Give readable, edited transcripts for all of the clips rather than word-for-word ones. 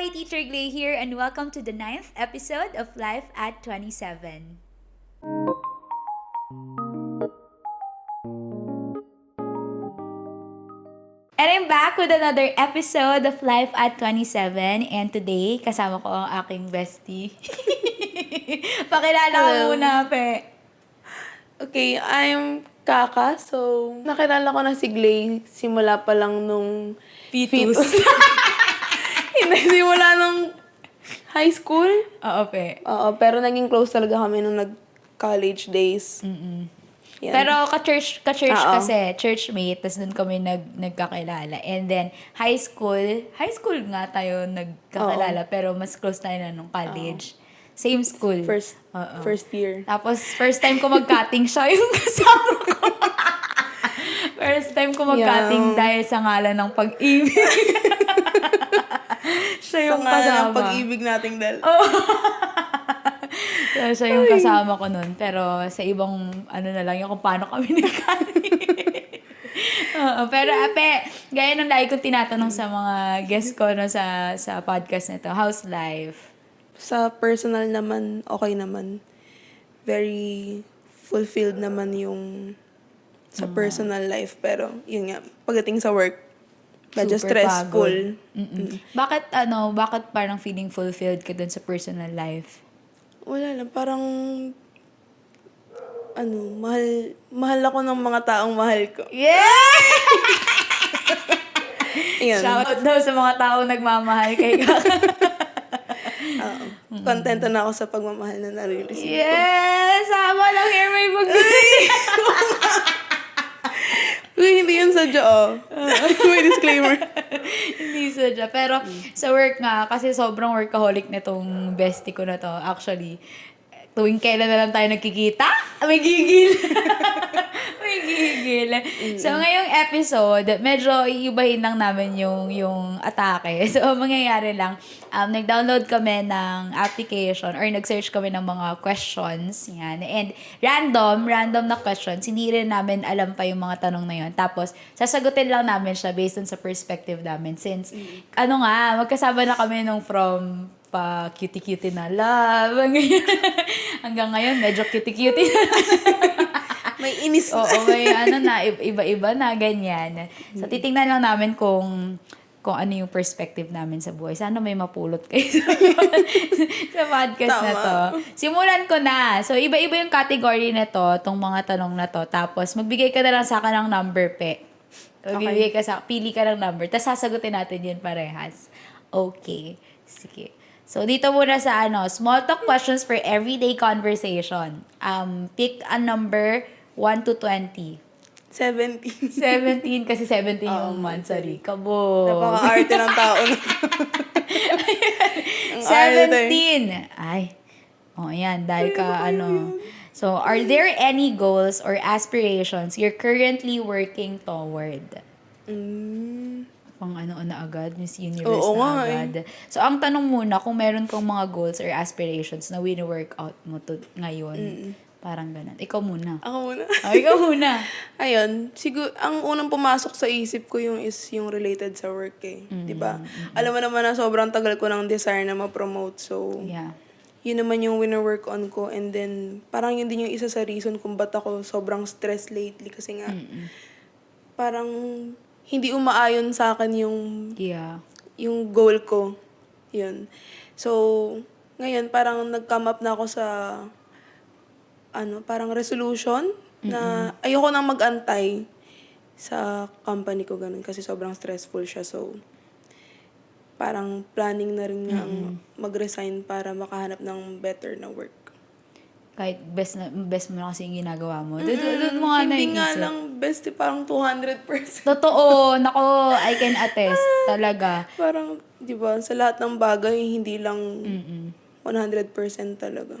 Hi, Teacher Glay here, and welcome to the 9th episode of Life at 27. And I'm back with another episode of Life at 27, and today, kasama ko ang aking bestie. Pakilala ko Hello. muna, Pe. Okay, I'm Kaka. So, nakilala ko na si Glay simula pa lang nung Fetus. Hindi, simula nung high school. Oo, Pe. Oo, pero naging close talaga kami nung nag-college days. Yan. Pero ka-church Oo. kasi, churchmate, tapos doon kami nagkakilala. And then, high school nga tayo nagkakilala, pero mas close tayo na nung college. Same school. First year. Tapos, first time ko mag-cutting siya yung kasama ko. First time ko mag-cutting dahil sa ngalan ng pag-ibig. Siya yung Sa ngalan kasama. ng pag-ibig nating dal. So, siya yung kasama ko nun. Pero sa ibang, na lang yung kung paano kami nag-cutting. Pero Ape, gaya ng lagi kong tinatanong sa mga guests ko no, sa podcast na to, how's life? Sa personal naman, okay naman. Very fulfilled naman yung sa personal life. Pero, yun nga, pagdating sa work, medyo Super stressful. pagod. Bakit parang feeling fulfilled ka dun sa personal life? Wala lang, parang, mahal ako ng mga taong mahal ko. Yeah! Ayun. Shoutout daw sa mga taong nagmamahal kay Kaka. Kontento na ako sa pagmamahal na nare-receive ko. Yes! Sama lang here may mag-receive. Uy, hindi yun sadya, May disclaimer. Hindi sadya. Pero sa work nga, kasi sobrang workaholic nitong bestie ko na to. Actually, tuwing kailan na lang tayo nagkikita, may gigil. May gigil. So, ngayong episode, medyo iibahin lang namin yung atake. So, mangyayari lang, nag-download kami ng application or nag-search kami ng mga questions. Yan. And random na questions. Hindi rin namin alam pa yung mga tanong na yun. Tapos, sasagutin lang namin siya based on sa perspective namin. Since, magkasama na kami nung from pa cutie-cutie na love. Hanggang ngayon, medyo cutie-cutie na. May inis na. Oo, may iba-iba na, ganyan. So, titingnan lang namin kung ano yung perspective namin sa buhay. Sana may mapulot kayo sa podcast na to. Simulan ko na. So, iba-iba yung category na to, tong mga tanong na to. Tapos, magbigay ka na lang sa akin ng number, Pe. Pili ka ng number. Tapos, sasagutin natin yun parehas. Okay. Sige. So, dito muna sa small talk questions for everyday conversation. Pick a number 1 to 20. 17. 17 kasi 17 yung month. Sorry. Kabog. Napaka-arte ng tao na. 17. Ay. Ayan. Dahil ka, So, are there any goals or aspirations you're currently working toward? Pang na agad, Miss Universe Oo na nga agad. So, ang tanong muna, kung meron kang mga goals or aspirations na wini-workout mo ngayon, parang ganun. Ikaw muna. Ako muna. Ikaw muna. Ayun, siguro, ang unang pumasok sa isip ko yung related sa work Diba? Alam mo naman na sobrang tagal ko ng desire na ma-promote. So, Yeah. yun naman yung wino-work on ko. And then, parang yun din yung isa sa reason kung ba't ako sobrang stressed lately. Kasi nga, parang hindi umaayon sa akin yung goal ko. Yun. So, ngayon, parang nag-come up na ako sa, parang resolution na ayoko nang mag-antay sa company ko ganun kasi sobrang stressful siya. So, parang planning na rin nga mag-resign para makahanap ng better na work. Kahit best mo na kasi yung ginagawa mo. Doon mo nga Hindi nga naiisip. lang best, parang 200%. Totoo. Nako, I can attest. Talaga. Parang, di ba, sa lahat ng bagay, hindi lang 100% talaga.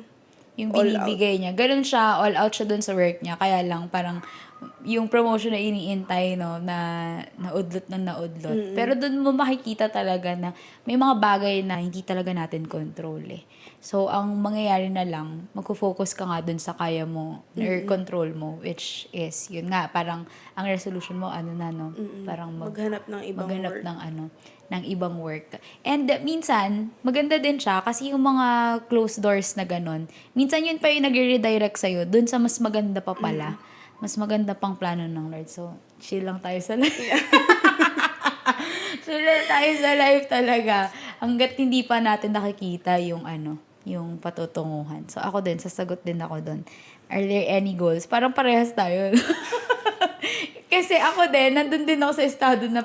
Yung binibigay niya. Ganun siya, all out siya dun sa work niya. Kaya lang, parang, yung promotion na iniintay, no, na naudlot ng naudlot. Pero dun mo makikita talaga na may mga bagay na hindi talaga natin control So, ang mangyayari na lang, magfo-focus ka nga dun sa kaya mo, or control mo, which is, yun nga, parang, ang resolution mo, Parang maghanap ng ibang work. ng ng ibang work. And minsan, maganda din siya kasi yung mga closed doors na ganun, minsan yun pa yung nagre-redirect sa'yo dun sa mas maganda pa pala. Mas maganda pang plano ng Lord. So, chill lang tayo sa life. Chill lang tayo sa life talaga. Hanggat hindi pa natin nakikita yung yung patutunguhan. So, ako din, sasagot din ako dun. Are there any goals? Parang parehas tayo. Kasi ako din, nandun din ako sa estado na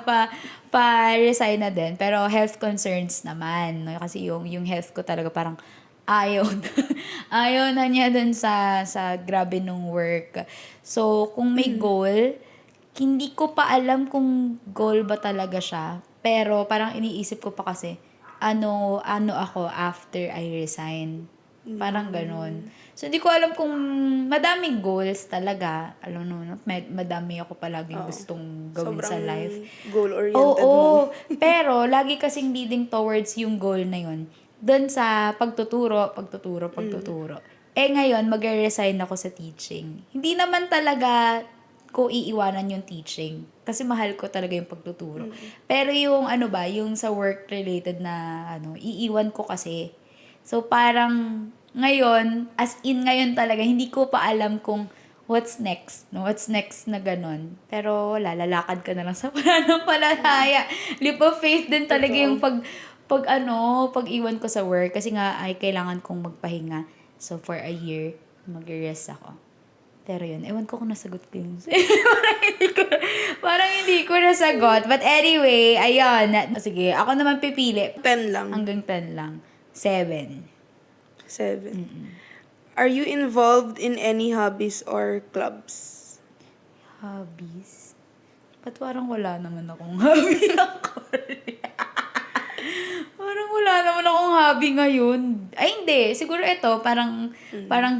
pa-resign na din. Pero health concerns naman. No? Kasi yung health ko talaga parang ayaw. Ayaw na niya dun sa grabe nung work. So, kung may goal, hindi ko pa alam kung goal ba talaga siya. Pero parang iniisip ko pa kasi, ano ako after I resign. Parang ganun. So, hindi ko alam kung madaming goals talaga. Alam mo, madami ako palaging gustong gawin sa life. Goal-oriented Oo. Pero, lagi kasing leading towards yung goal na yun. Doon sa pagtuturo. Eh, ngayon, mag-resign ako sa teaching. Hindi naman talaga ko iiwanan yung teaching. Kasi mahal ko talaga yung pagtuturo. Pero yung yung sa work-related na iiwan ko kasi. So, parang ngayon, as in ngayon talaga, hindi ko pa alam kung what's next, no? What's next na ganun. Pero wala, lalakad ka na lang sa pananampalataya. Leap of faith din talaga yung pag-iwan ko sa work. Kasi nga, ay kailangan kong magpahinga. So, for a year, mag-rest ako. Pero yun, ewan ko kung nasagot ko yun. parang hindi ko nasagot. But anyway, ayun. Sige, ako naman pipili. 10 lang. Hanggang 10 lang. 7. 7. Are you involved in any hobbies or clubs? Hobbies? Ba't parang wala naman akong hobby ako? Parang wala naman akong hobby ngayon. Ay, hindi. Siguro ito, parang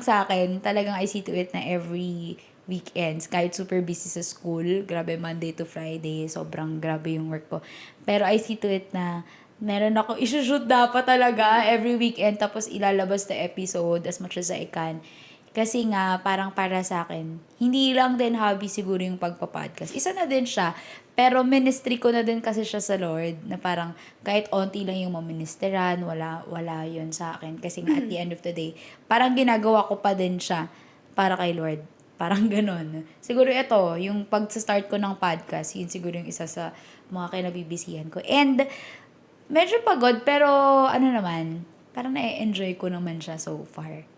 sa akin, talagang I see to it na every weekends, kahit super busy sa school, grabe Monday to Friday, sobrang grabe yung work ko. Pero I see to it na meron ako isushoot dapat talaga every weekend, tapos ilalabas na episode as much as I can. Kasi nga, parang para sa akin, hindi lang din hobby siguro yung pagpa-podcast. Isa na din siya, pero ministry ko na din kasi siya sa Lord, na parang kahit onti lang yung maministeran, wala yun sa akin. Kasi nga at the end of the day, parang ginagawa ko pa din siya para kay Lord. Parang ganon. Siguro ito, yung pag-start ko ng podcast, yun siguro yung isa sa mga kinabibisihan ko. And, medyo pagod, pero naman, parang na-enjoy ko naman siya so far.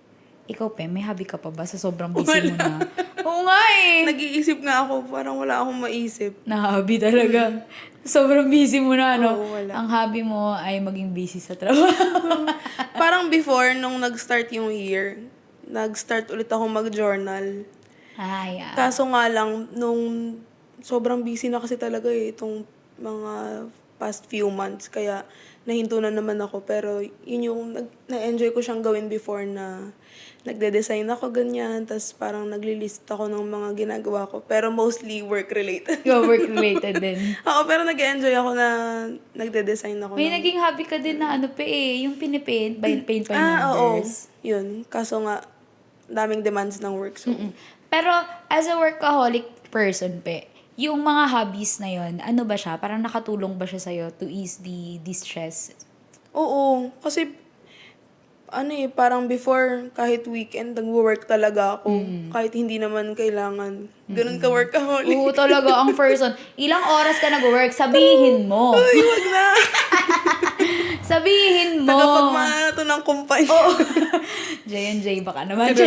Ikaw, Pe, may hobby ka pa ba sa sobrang busy mo na? Oo nga eh. Nag-iisip nga ako, parang wala akong maisip. Na hobby talaga. Sobrang busy mo na, Oo, wala. Ang hobby mo ay maging busy sa trabaho. Parang before, nung nag-start yung year, nag-start ulit ako mag-journal. Ay, Kaso nga lang, nung sobrang busy na kasi talaga itong mga past few months. Kaya nahinto na naman ako. Pero yun yung na-enjoy ko siyang gawin before na nagde-design ako ganyan. Tapos parang naglilist ako ng mga ginagawa ko. Pero mostly work-related. work-related din. Oo, pero nag-enjoy ako na nagde-design ako. May naging hobby ka din na yung pinipaint, paint by Oo. numbers. Yun. Kaso nga, daming demands ng work. So, Pero as a workaholic person, Pe, yung mga hobbies na yon, ano ba siya? Parang nakatulong ba siya sa'yo to ease the stress? oo. Kasi, parang before, kahit weekend, nag-work talaga ako. Kahit hindi naman kailangan. Ganun ka workaholic. Oo, talaga, ang person. Ilang oras ka nag-work, sabihin mo. Ay, wag na. Sabihin mo. Tagapagmana to ng kumpanya. Oo. J&J, baka naman, J.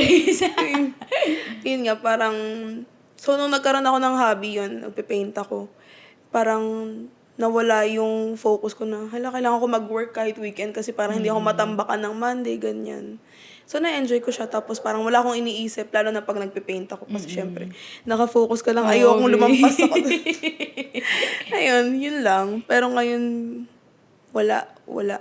Yun nga, parang, so nung nagkaroon ako ng hobby yun, nagpe-paint ako, parang nawala yung focus ko na, kailangan ko mag-work kahit weekend kasi parang hindi ako matambakan ng Monday, ganyan. So, na-enjoy ko siya. Tapos, parang wala akong iniisip, lalo na pag nagpe-paint ako. Kasi, syempre, nakafocus ka lang. Ayokong lumampas ako. Ayun, yun lang. Pero ngayon, wala.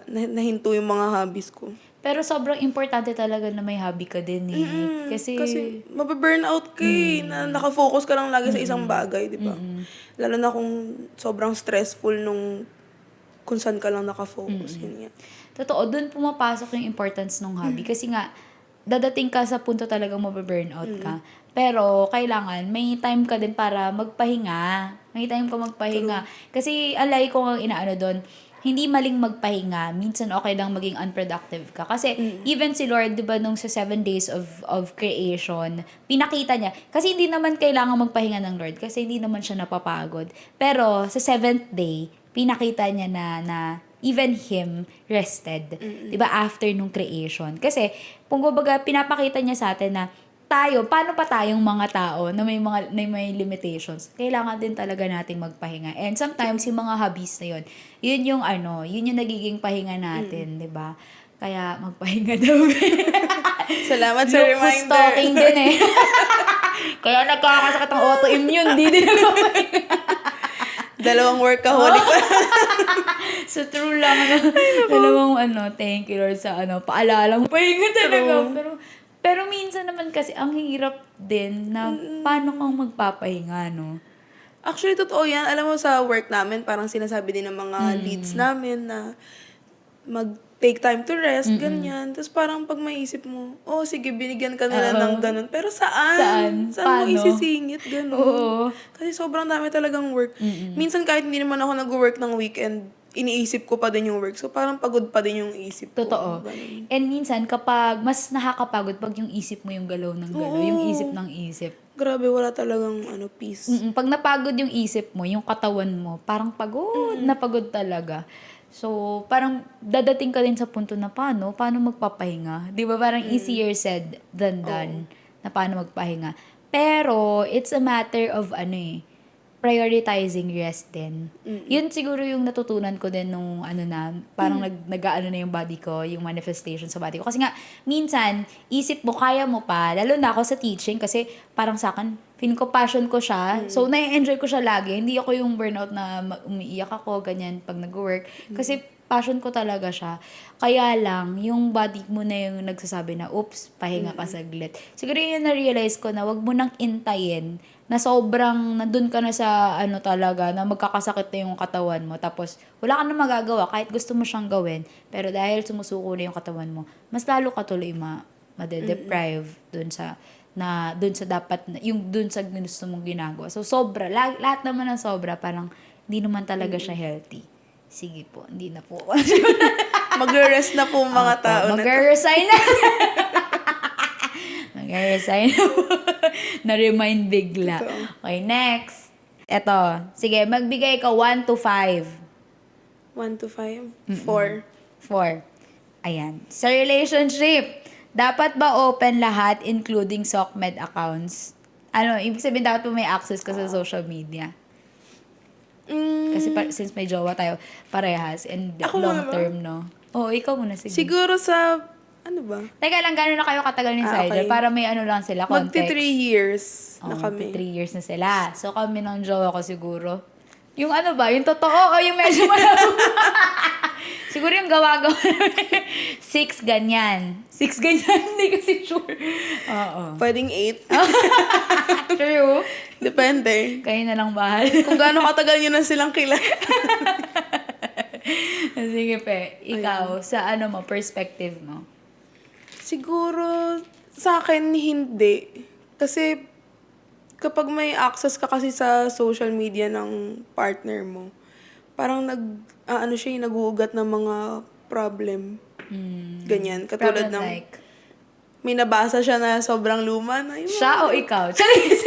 Nahinto yung mga hobbies ko. Pero sobrang importante talaga na may hobby ka din eh. Kasi mababurnout ka eh, na nakafocus ka lang lagi sa isang bagay, di ba? Lalo na kung sobrang stressful nung kung saan ka lang nakafocus. Yun nga. Totoo, doon pumapasok yung importance ng hobby. Kasi nga, dadating ka sa punto talagang mababurnout ka. Pero, kailangan, may time ka din para magpahinga. May time ka magpahinga. Kasi, alay ko ang inaano doon, hindi maling magpahinga. Minsan okay lang maging unproductive ka. Kasi even si Lord, di ba, nung sa 7 days of creation, pinakita niya. Kasi hindi naman kailangan magpahinga ng Lord kasi hindi naman siya napapagod. Pero sa 7th day, pinakita niya na even him rested. Di ba, after nung creation. Kasi, kung baga, pinapakita niya sa atin na tayo, paano pa tayong mga tao na may limitations, kailangan din talaga nating magpahinga. And sometimes, yung mga hobbies na yun yung nagiging pahinga natin, di ba? Kaya, magpahinga daw. Salamat sa Look who's reminder. talking din eh. Kaya nagkakasakit ang autoimmune, di din nagpapahinga. Dalawang workaholic pa. So, true lang. Dalawang thank you Lord sa paalalang pahinga talaga. Pero minsan naman kasi, ang hirap din na paano kang magpapahinga, no? Actually, totoo yan. Alam mo, sa work namin, parang sinasabi din ng mga leads namin na mag-take time to rest, ganyan. Tapos parang pag maisip mo, sige, binigyan ka nila ng ganun. Pero saan? Saan mo Paano? isisingit? Ganun. Oo. Kasi sobrang dami talagang work. Minsan kahit hindi naman ako nag-work ng weekend, iniisip ko pa din yung work. So parang pagod pa din yung isip ko. Totoo. Ganun. And minsan, kapag mas nakakapagod pag yung isip mo yung galaw ng galaw, yung isip ng isip. Grabe, wala talagang peace. Pag napagod yung isip mo, yung katawan mo, parang pagod na pagod talaga. So, parang dadating ka din sa punto na paano magpapahinga. Di ba parang easier said than done na paano magpahinga. Pero, it's a matter of prioritizing rest din. Yun siguro yung natutunan ko din nung parang nag-aano na yung body ko, yung manifestation sa body ko. Kasi nga, minsan, isip mo, kaya mo pa, lalo na ako sa teaching, kasi parang sa akin, feeling ko passion ko siya. So, nai-enjoy ko siya lagi. Hindi ako yung burnout na umiiyak ako, ganyan, pag nag-work. Kasi passion ko talaga siya. Kaya lang, yung body mo na yung nagsasabi na, oops, pahinga ka saglit. Siguro yun na-realize ko na wag mo nang intayin na sobrang nandun ka na sa talaga, na magkakasakit na yung katawan mo. Tapos, wala ka na magagawa kahit gusto mo siyang gawin. Pero dahil sumusuko na yung katawan mo, mas lalo ka tuloy ma-deprive dun sa dapat, yung dun sa gusto mong ginagawa. So, sobra. Lahat naman ng sobra, parang hindi naman talaga siya healthy. Sige po, hindi na po. Magre-rest na po mga tao na to. Mag-resign na. Mag-resign na po. Na-remind bigla. Totoo. Okay, next. Eto. Sige, magbigay ka 1 to 5. 1 to 5? 4. 4. Ayan. Sa relationship, dapat ba open lahat including SOCMED accounts? Ibig sabihin dapat mo may access ka sa social media. Kasi since may jowa tayo, parehas. And Ako long muna ba? term, no? Oo, ikaw muna. Sige. Siguro sa, ba? Teka lang, gano'n na kayo katagal ni Sidel? Okay. Para may lang sila, context. Magti 3 years na kami. 3 years na sila. So, kami ng jowa ko siguro. Yung yung totoo o yung medyo malabo? Siguro yung gawa-gawa. 6 ganyan. 6 ganyan, hindi kasi sure. Oo. Pwedeng 8. True. Depende. Kayo na lang bahal. Kung gaano katagal nyo na silang kilala. Sige, Pe. Ikaw, sa perspective mo? Siguro, sa akin, hindi. Kasi, kapag may access ka kasi sa social media ng partner mo, parang nag-uugat ng mga problem. Ganyan. Katulad Problem ng, like? may nabasa siya na sobrang luma na yun. Siya o ikaw? Charis!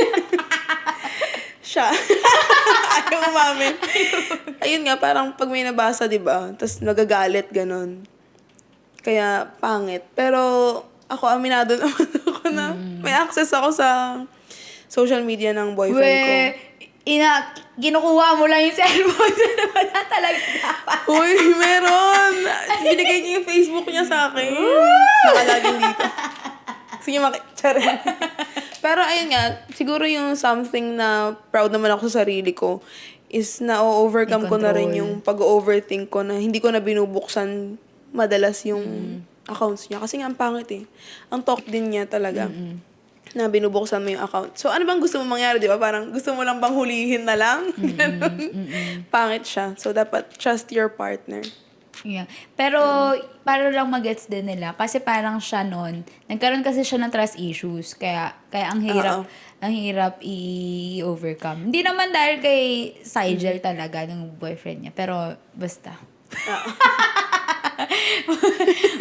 Siya. Ayaw umamin. Ayun nga, parang pag may nabasa, diba? Tapos nagagalit, ganun. Kaya, pangit. Pero, ako, aminado naman ako na may access ako sa social media ng boyfriend ko. Kinukuha mo lang yung cellphone. Wala talaga dapat. Uy, meron! Binigay niya yung Facebook niya sa akin. Nakalagin dito. Sige, charin. Pero ayun nga, siguro yung something na proud naman ako sa sarili ko is na-overcome ko na rin yung pag-overthink ko na hindi ko na binubuksan madalas yung accounts niya. Kasi nga, ang pangit eh. Ang talk din niya talaga. Na binubuksan mo yung account. So, ano bang gusto mo mangyari, di ba? Parang gusto mo lang bang hulihin na lang? Pangit siya. So, dapat trust your partner. Yeah. Pero, para lang mag-gets din nila. Kasi parang siya nun, nagkaroon kasi siya ng trust issues. Kaya ang hirap i-overcome. Hindi naman dahil kay Sigel talaga, ng boyfriend niya. Pero, basta.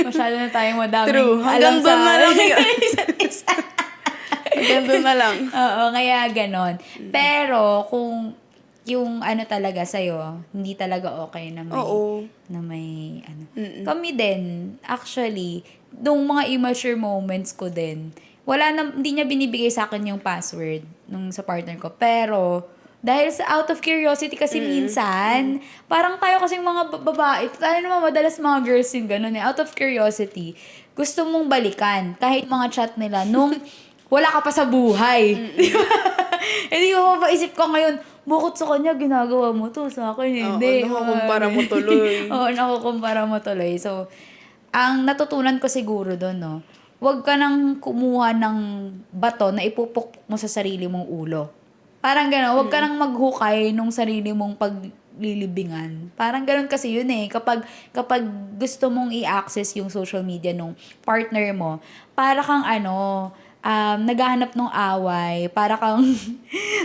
Masyado na tayong madaming True. Hanggang alam doon na lang yun. isa't isa. Hanggang doon na lang. Oo, kaya ganon. Pero kung yung ano talaga sa'yo, hindi talaga okay na may, Oo. na may ano. Kami din, actually, nung mga immature moments ko din, hindi niya binibigay sa akin yung password nung sa partner ko. Pero, dahil sa out of curiosity kasi minsan, parang tayo kasing mga babae, tayo naman madalas mga girls yung gano'n eh, out of curiosity, gusto mong balikan kahit mga chat nila nung wala ka pa sa buhay. Di ba? Hindi ko mapaisip ko ngayon, bukod sa kanya, ginagawa mo to sa akin, hindi. Oo, nakukumpara mo tuloy. Oo, nakukumpara mo tuloy. So, ang natutunan ko siguro doon, no, huwag ka nang kumuha ng bato na ipupukpok mo sa sarili mong ulo. Parang gano'n, huwag ka nang maghukay nung sarili mong paglilibingan. Parang gano'n kasi yun eh. Kapag gusto mong i-access yung social media nung partner mo, para kang naghahanap ng away, para kang,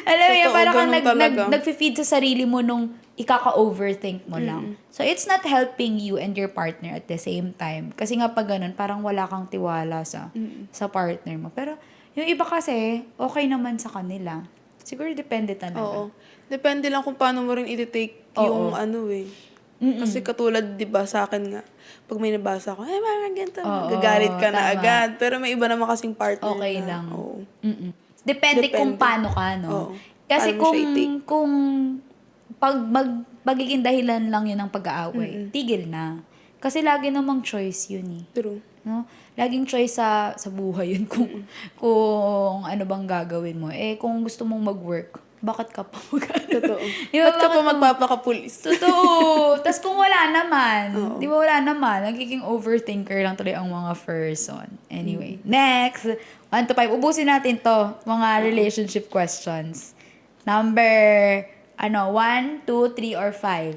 alam mo yun, Totoo, para kang ganun talaga. nag-feed sa sarili mo nung ikaka-overthink mo lang. So, it's not helping you and your partner at the same time. Kasi nga pag ganun, parang wala kang tiwala sa partner mo. Pero, yung iba kasi, okay naman sa kanila. Siguro depende talaga. Oo. Depende lang kung paano mo rin i-take yung Kasi katulad, di ba, sa akin nga, pag may nabasa ko, parang ganito, gagalit ka na tama. agad. Pero may iba naman kasing partner Okay na, lang. oo. Depende kung paano ka, no? Oo. Kasi Paano mo siya i-take. kung magiging dahilan lang yun ng pag-aaway, tigil na. Kasi lagi namang choice yun eh. True. No? Laging choice sa buhay yun kung ano bang gagawin mo. Eh, kung gusto mong mag-work, bakit ka pa Totoo. Diba, Ba't ka pa magpapakapulis? Totoo. Tapos kung wala naman, di ba wala naman, nagiging overthinker lang tuloy ang mga person. Anyway, next, 1 to 5. Ubusin natin to, mga relationship questions. Number, 1, 2, 3, or 5?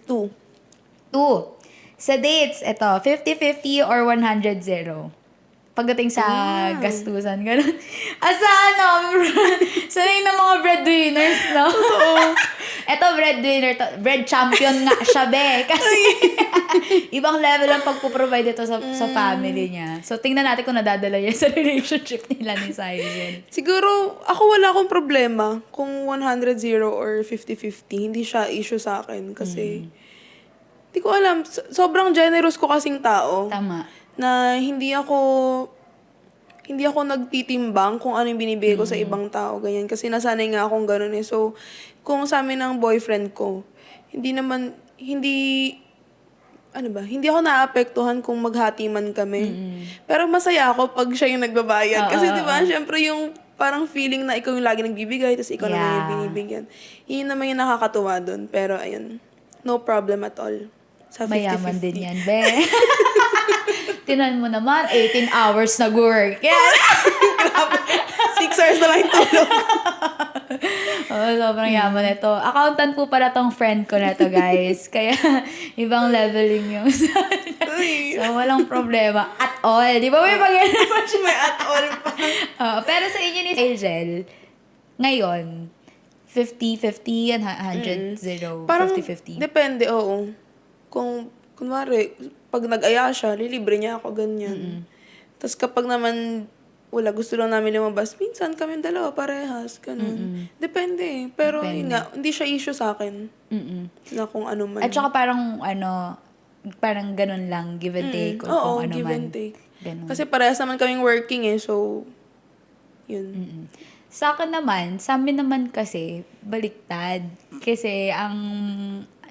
2. 2. Sa dates, ito, 50-50 or 100-0? Pagdating sa gastusan, gano'n. Sa sa ng mga breadwinners, no? Oo. Ito, breadwinner to. Bread champion nga siya, be. Kasi, ibang level ang pagpuprovide ito sa family niya. So, tingnan natin kung nadadala niya sa relationship nila ni Siren. Siguro, ako wala akong problema kung 100-0 or 50-50. Hindi siya issue sa akin kasi di ko alam. Sobrang generous ko kasing tao. Tama. Na hindi ako nagtitimbang kung ano yung binibigay ko sa ibang tao, ganyan. Kasi nasanay nga akong ganun eh. So, kung sa amin ng boyfriend ko, hindi ako naapektuhan kung maghati man kami. Pero masaya ako pag siya yung nagbabayad. Kasi di ba, syempre yung parang feeling na ikaw yung lagi nagbibigay, tapos ikaw naman yung binibigyan. Yun naman yung nakakatuwa dun. Pero ayun, no problem at all. Sa 50-50. Mayaman din yan, be. Tinan mo naman, 18 hours nag-work. Yan! 6 hours na lang yung tulog. Sobrang yaman ito. Accountant po pala tong friend ko na to, guys. Kaya, ibang leveling yung so, walang problema at all. Di ba may pag-yan naman siya? May at all pa. Pero sa inyo ni Angel, ngayon, 50-50 and 100-0, Parang 50-50. depende, oo. Kung, kunwari, pag nag-aya siya, lilibre niya ako, ganyan. Tapos kapag naman, wala, gusto lang namin lumabas, minsan kami dalawa, parehas, ganun. Depende eh. Pero yun nga, hindi siya issue sa akin. Na kung ano man. At saka parang, parang ganun lang, give and take, o Oo, kung ano give man. and take. Ganun. Kasi parehas naman kaming working eh, so, yun. Sa akin naman, sa amin naman kasi, baliktad. Kasi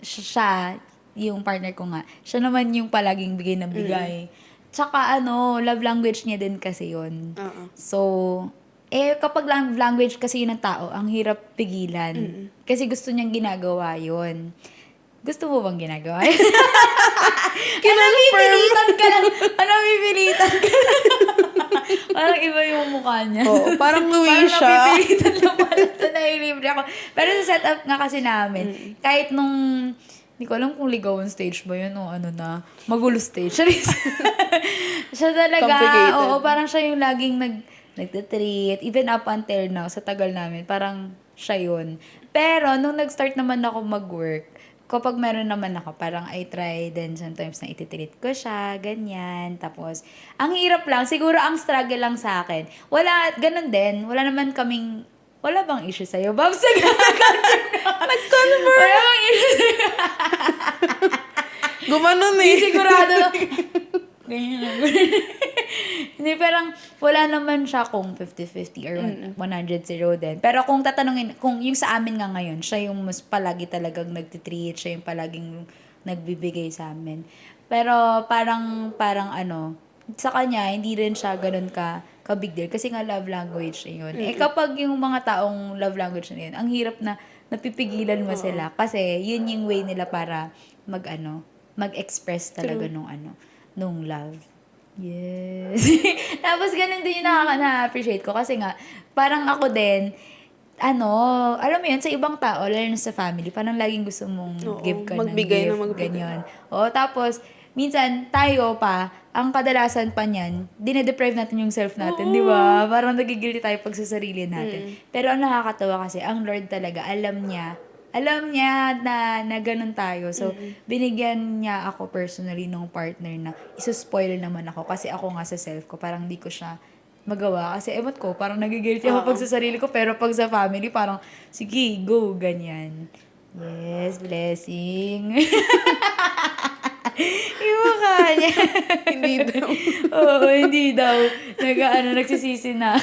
siya, yung partner ko nga, siya naman yung palaging bigay ng bigay. Tsaka love language niya din kasi yun. So, kapag love language kasi yun ng tao, ang hirap pigilan. Kasi gusto niyang ginagawa yun. Gusto mo bang ginagawa yun? Pipilitan ka lang. Pipilitan ka lang. Parang iba yung mukha niya. Oo, parang Louis siya. Parang napipilitan lang pala. Ito, nahilibre ako. Pero sa setup nga kasi namin, kahit nung, hindi ko alam kung ligawan stage ba yun o magulo stage. Siya talaga, Complicated. oo, parang siya yung laging nagtitreat. Even up until now, sa tagal namin, parang siya yun. Pero, nung nag-start naman ako mag-work, kapag meron naman ako, parang I try din sometimes na ititreat ko siya, ganyan. Tapos, ang hirap lang, siguro ang struggle lang sa akin. Wala, ganun din. Wala naman kaming, wala bang issue sa'yo? Babs, nag-confirm. Wala bang issue. Gumanon eh. Hindi sigurado lang. Ganyan lang. Hindi, parang wala naman siya kung 50-50 or 100-0 din. Pero kung tatanungin, kung yung sa amin nga ngayon, siya yung mas palagi talagang nagtitreat, siya yung palaging nagbibigay sa amin. Pero parang sa kanya, hindi rin siya ganun ka big deal. Kasi nga love language na yun. Eh kapag yung mga taong love language na yun, ang hirap na napipigilan mo sila. Kasi yun yung way nila para mag-express talaga nung love. Yes. Tapos ganun din yung na-appreciate ko kasi nga parang ako din alam mo yun, sa ibang tao, lalo na sa family, parang laging gusto mong give ka magbigay ng gift, na magbigay. ganyan. Tapos, minsan, tayo pa, ang kadalasan pa niyan, dinedeprive natin yung self natin, di ba? Parang nagigilty tayo pag sa sarili natin. Pero ang nakakatawa kasi, ang Lord talaga, alam niya na ganun tayo. So, binigyan niya ako personally nung partner na isuspoil naman ako kasi ako nga sa self ko, parang di ko siya magawa. Kasi ewan ko, parang nagigilty ako pag sa sarili ko, pero pag sa family, parang, sige, go, ganyan. Yes, blessing. Yung mukha niya. Hindi daw. Oo, hindi daw. Nagsisisi na.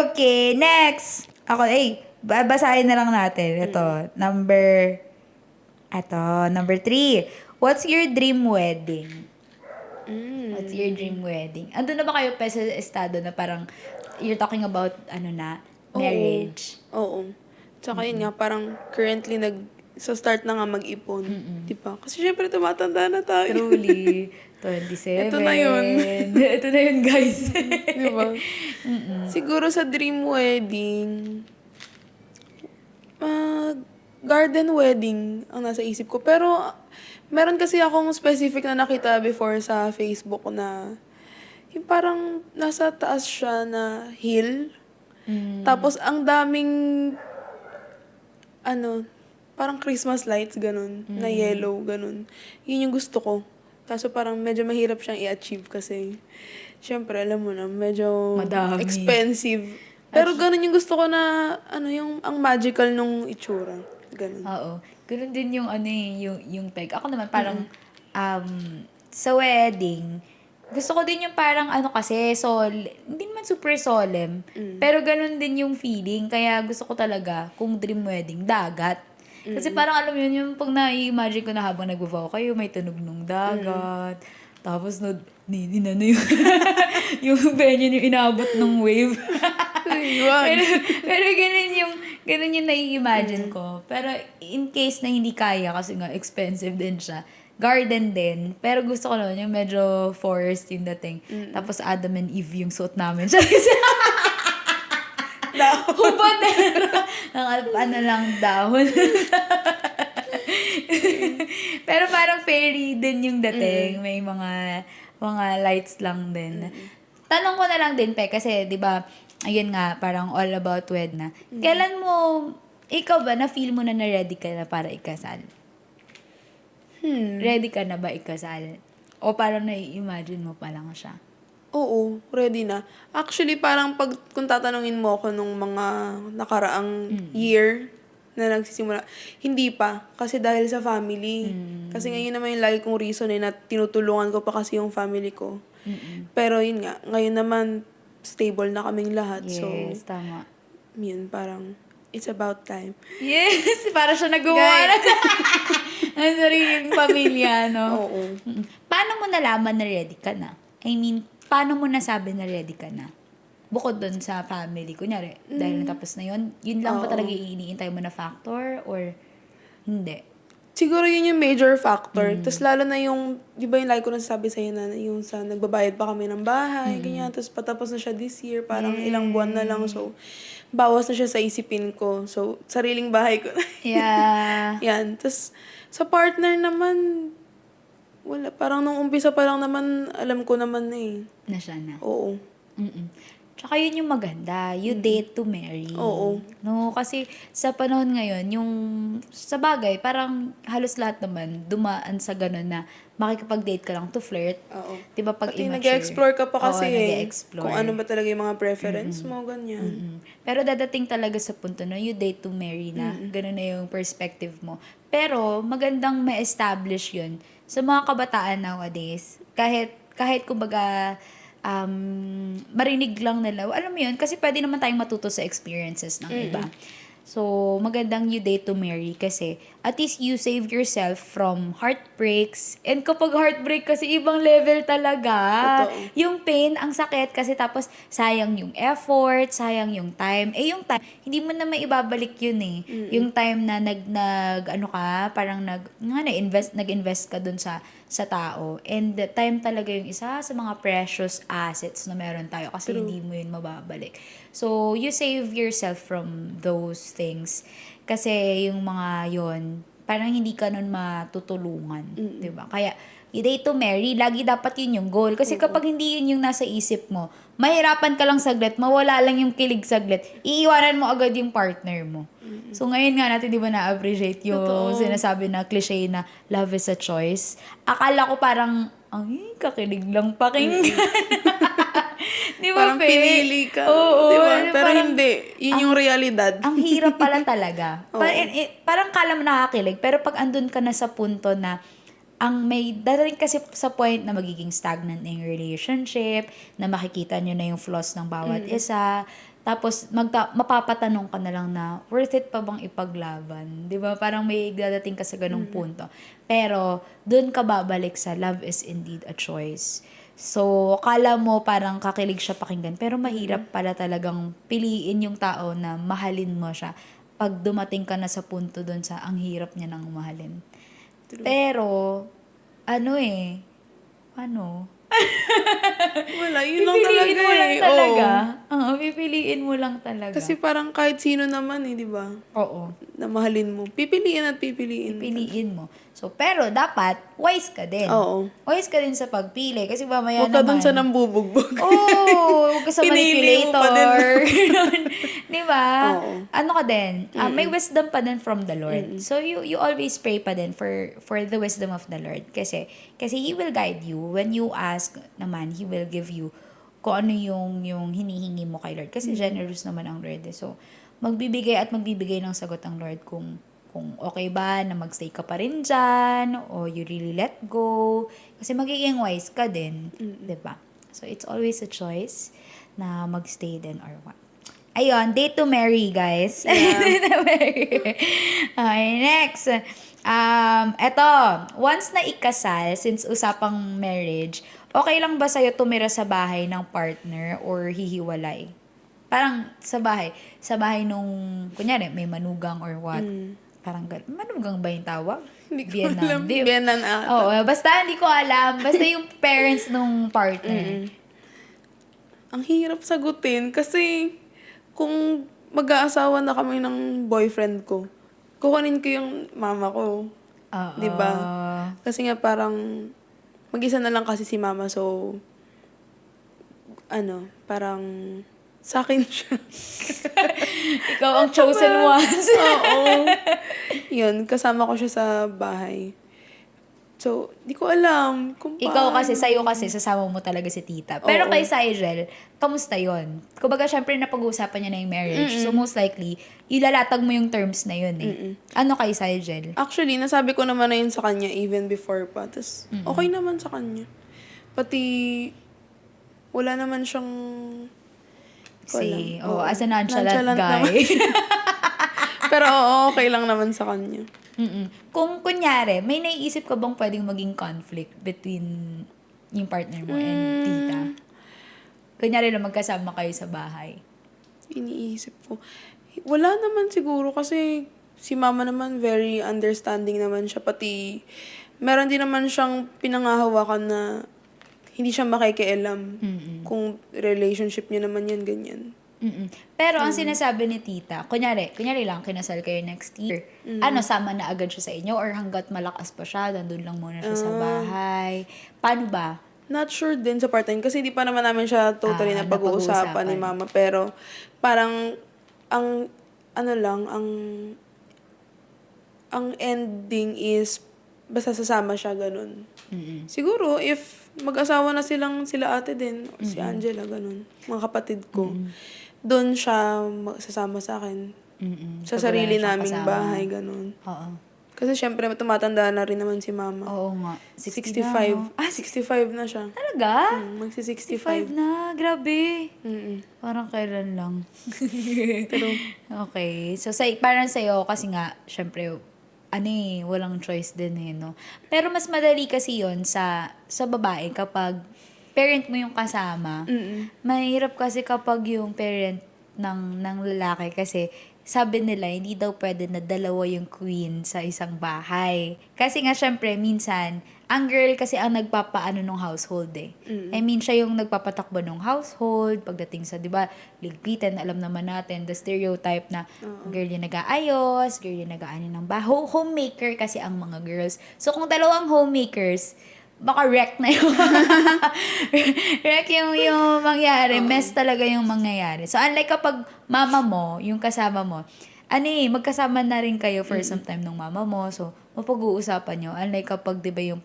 Okay, next. Babasahin na lang natin. Number 3. What's your dream wedding? What's your dream wedding? Ando na ba kayo pa sa estado na parang you're talking about marriage? Oo. Tsaka yun nga, parang currently sa start na nga mag-ipon. Diba? Kasi syempre tumatanda na tayo. Truly. 27. Ito na yun. Ito na yun, guys. Diba? Siguro sa dream wedding, garden wedding ang nasa isip ko. Pero, meron kasi akong specific na nakita before sa Facebook na yung parang nasa taas siya na hill. Tapos, ang daming parang Christmas lights, ganun, na yellow, ganun. Yun yung gusto ko. Kaso parang medyo mahirap siyang i-achieve kasi, syempre, alam mo na, medyo Madami. expensive. Pero ganun yung gusto ko na, ang magical nung itsura. Ganun. Oo. Ganun din yung yung peg. Ako naman parang sa wedding, gusto ko din yung parang kasi hindi naman super solemn, pero ganun din yung feeling. Kaya gusto ko talaga, kung dream wedding, dagat. Kasi parang alam mo yun, yung pag na-imagine ko na habang nag-vow kayo, may tunog ng dagat. Tapos yung, yung venue yung inaabot ng wave. pero ganun yung nai-imagine ko. Pero in case na hindi kaya, kasi nga expensive din siya, garden din. Pero gusto ko naman yung medyo forest yung dating. Tapos Adam and Eve yung suot namin. Hubad lang dahon. Pero parang fairy din yung dating. May mga lights lang din. Tanong ko na lang din, Pe, kasi 'di ba, ayun nga, parang all about wed na. Kailan mo, ikaw ba, na-feel mo na ready ka na para ikasal? Ready ka na ba ikasal? O parang nai-imagine mo pa lang siya? Oo, ready na. Actually, parang kung tatanungin mo ako nung mga nakaraang year na nagsisimula, hindi pa. Kasi dahil sa family. Kasi ngayon naman yung lagi kong reason na tinutulungan ko pa kasi yung family ko. Pero yun nga, ngayon naman, stable na kaming lahat. Yes, So, tama. yun, parang, it's about time. Yes, para siya nag-uwara ng sariling pamilya, no? Oo. Paano mo nalaman na ready ka na? I mean, paano mo nasabi na ready ka na? Bukod doon sa family, kunyari, dahil natapos na yun lang ba talaga iniintay mo na factor or hindi? Siguro yun yung major factor. Tapos lalo na yung, di ba yung like ko nasasabi sa'yo na yung sa nagbabayad pa kami ng bahay, ganyan. Tapos patapos na siya this year, parang ilang buwan na lang. So, bawas na siya sa isipin ko. So, sariling bahay ko na. Yeah. Yan. Tapos, sa partner naman, wala. Parang nung umpisa pa lang naman, alam ko naman na eh. Na siya na. Oo. Tsaka yun yung maganda. You date to marry. Oo. No, kasi sa panahon ngayon, yung sa bagay, parang halos lahat naman dumaan sa ganun na makikipag-date ka lang to flirt. Oo. 'Di ba pag Pati immature? nag-explore ka pa kasi Oo, eh. nag-e-explore. Kung ano ba talaga yung mga preference mo, ganyan. Pero dadating talaga sa punto na you date to marry na. Ganun na yung perspective mo. Pero magandang ma-establish yun sa mga kabataan nowadays. Kahit kumbaga marinig lang nila. Alam mo yun, kasi pwede naman tayong matuto sa experiences ng iba. So, magandang you date to marry kasi at least you save yourself from heartbreaks. And kapag heartbreak kasi ibang level talaga. Totoo. Yung pain, ang sakit kasi tapos sayang yung effort, sayang yung time. Eh yung time, hindi mo na maibabalik yun eh. Yung time na ano ka, parang nag-invest ka dun sa tao. And the time talaga yung isa sa mga precious assets na meron tayo kasi hindi mo yun mababalik. So, you save yourself from those things. Kasi yung mga yon parang hindi ka nun matutulungan. Diba? Kaya, you date to marry, lagi dapat yun yung goal. Kasi kapag hindi yun yung nasa isip mo, mahirapan ka lang saglit, mawala lang yung kilig saglit, iiwanan mo agad yung partner mo. So ngayon nga natin, di ba na-appreciate yung sinasabi na cliche na love is a choice. Akala ko parang, ay, kakilig lang pakinggan. Di ba, Parang Fe? pinili ka. Oo. Di ba? Ano, Pero parang, hindi. Yun yung realidad. ang hirap pala talaga. Oo. Parang kala mo nakakakilig, pero pag andun ka na sa punto na ang may dadating kasi sa point na magiging stagnant na yung relationship, na makikita nyo na yung flaws ng bawat isa, tapos mapapatanong ka na lang na worth it pa bang ipaglaban? 'Di ba? Parang may dadating ka sa ganung punto. Pero doon ka babalik sa love is indeed a choice. So, kala mo parang kakilig siya pakinggan, pero mahirap pala talagang piliin yung tao na mahalin mo siya pag dumating ka na sa punto doon sa ang hirap niya nang mahalin. Pero, ano, Wala, yun lang pipiliin talaga mo lang eh. talaga. Oo. Oo, pipiliin mo lang talaga. Kasi parang kahit sino naman eh, di ba? Oo, Na mahalin mo. Pipiliin at pipiliin. pipiliin mo. So, pero dapat, wise ka din. Oo. Wise ka din sa pagpili. Kasi mamaya Huwag ka naman. dun sa nambubugbog. Huwag ka sa Pinili mo pa din. manipulator. Di ba? Oo. Ano ka din? May wisdom pa din from the Lord. So, you always pray pa din for the wisdom of the Lord. Kasi He will guide you. When you ask naman, He will give you kung ano yung hinihingi mo kay Lord. Kasi generous naman ang Lord. So, magbibigay ng sagot ang Lord kung okay ba na magstay ka pa rin dyan, o you really let go. Kasi magiging wise ka din. Diba? So, it's always a choice na magstay din or what. Ayun, date to marry, guys. Date to marry. Okay, next. Eto, once na ikasal, since usapang marriage, okay lang ba sa'yo tumira sa bahay ng partner or hihiwalay? Parang sa bahay nung, kunyari, may manugang or what. Parang manugang ba yung tawag? Hindi ko alam. Biyanan ata. Oo, basta hindi ko alam. Basta yung parents nung partner. Ang hirap sagutin kasi kung mag-aasawa na kami ng boyfriend ko, kukunin ko yung mama ko. Oo. 'Di ba? Kasi nga parang mag-isa na lang kasi si mama, so parang sa akin siya. Ikaw ang chosen ones. Oo. Yun, kasama ko siya sa bahay. So, di ko alam kung Ikaw paano. kasi, sa'yo kasi, sasama mo talaga si tita. Pero Oo. kay Sigel, kamusta yon? Kumbaga, syempre, napag-uusapan niya na yung marriage. So, most likely, ilalatag mo yung terms na yun eh. Ano kay Sigel? Actually, nasabi ko naman na yun sa kanya even before pa. Tapos, okay naman sa kanya. Pati, wala naman siyang... As a nonchalant guy. naman. Pero okay lang naman sa kanya. Kung kunyari, may naiisip ka bang pwedeng maging conflict between yung partner mo and tita? Kunyari lang magkasama kayo sa bahay. Iniisip ko. Wala naman siguro kasi si mama naman very understanding naman siya. Pati meron din naman siyang pinangahawakan na hindi siya makikialam kung relationship niya naman yan, ganyan. Pero ang sinasabi ni tita, kunyari lang, kinasal kayo next year. Sama na agad siya sa inyo or hanggat malakas pa siya, nandun lang muna siya sa bahay? Paano ba? Not sure din sa part-time kasi hindi pa naman namin siya totally na pag-uusapan ni napag-uusapan. mama. Pero parang ang ano lang, ang ending is basta sasama siya ganun. Siguro if mag-asawa na sila ate din or si Angela ganun, mga kapatid ko, doon siya sasama sa akin. Sa Pag wala sarili na siyang naming kasama. bahay ganun. Oo. Kasi syempre tumatanda na rin naman si mama. Oo nga. 60 na, 65. no? 65 na siya. Talaga? Magsi-65. 65 na. Grabe. Mm-mm. Parang kailan lang. True. Okay. So, parang sa'yo, kasi nga, syempre, walang choice din no? Pero mas madali kasi yon sa babae kapag parent mo yung kasama. Mahirap kasi kapag yung parent ng lalaki kasi sabi nila, hindi daw pwede na dalawa yung queen sa isang bahay. Kasi nga, syempre, minsan, ang girl kasi ang nagpapaano ng household eh. I mean, siya yung nagpapatakbo ng household, pagdating sa, di ba, ligpitan, alam naman natin, the stereotype na girl yung nag-aayos, girl yung nag-aano ng baho. Homemaker kasi ang mga girls. So, kung dalawang homemakers, baka wreck na yung wreck yung mangyari. Mess talaga yung mangyayari. So, unlike kapag mama mo, yung kasama mo, magkasama na rin kayo for some time ng mama mo. So, mapag-uusapan nyo. Unlike kapag, di ba, yung